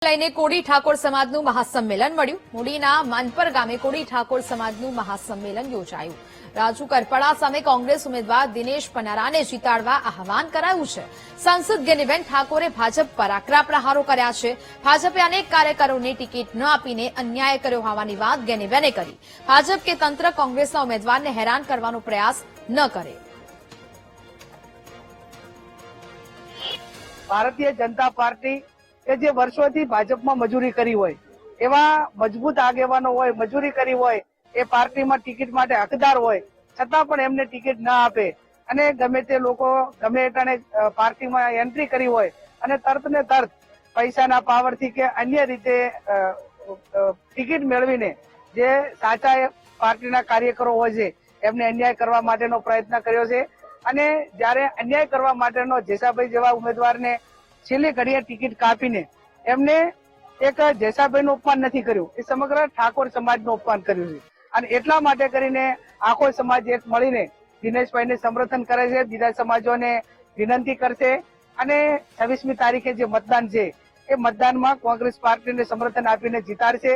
લઈને કોડી ઠાકોર સમાજનું મહાસંમેલન મળ્યું। મૂડીના માનપર ગામે કોડી ઠાકોર સમાજનું મહાસંમેલન યોજાયું। રાજુ કરપડા સામે કોંગ્રેસ ઉમેદવાર દિનેશ પનારાને જીતાડવા આહવાન કરાયું છે। સાંસદ ગેનીબેન ઠાકોરે ભાજપ પર આકરા પ્રહારો કર્યા છે। ભાજપે અનેક કાર્યકરોને ટિકિટ ન આપીને અન્યાય કર્યો હોવાની વાત ગેનીબેને કરી। ભાજપ કે તંત્ર કોંગ્રેસના ઉમેદવારને હેરાન કરવાનો પ્રયાસ ન કરે। ભારતીય જનતા પાર્ટી કે જે વર્ષોથી ભાજપમાં મજૂરી કરી હોય એવા મજબૂત આગેવાનો હોય, મજૂરી કરી હોય, એ પાર્ટીમાં ટિકિટ માટે હકદાર હોય છતાં પણ એમને ટિકિટ ના આપે અને ગમે તે લોકો ગમે એટલાને પાર્ટીમાં એન્ટ્રી કરી હોય અને તરત ને તરત પૈસાના પાવરથી કે અન્ય રીતે ટિકિટ મેળવીને જે સાચા પાર્ટીના કાર્યકરો હોય છે એમને અન્યાય કરવા માટેનો પ્રયત્ન કર્યો છે। અને જ્યારે અન્યાય કરવા માટેનો જેસાભાઈ જેવા ઉમેદવારને છેલ્લી ઘડીએ ટિકિટ કાપીને એમને એક જેસાભાઈનું અપમાન નથી કર્યું, એ સમગ્ર ઠાકોર સમાજનું અપમાન કર્યું છે। અને એટલા માટે કરીને આખો સમાજ એક મળીને દિનેશભાઈને સમર્થન કરે છે, બીજા સમાજોને વિનંતી કરશે અને 26મી તારીખે જે મતદાન છે એ મતદાનમાં કોંગ્રેસ પાર્ટીને સમર્થન આપીને જીતાડશે।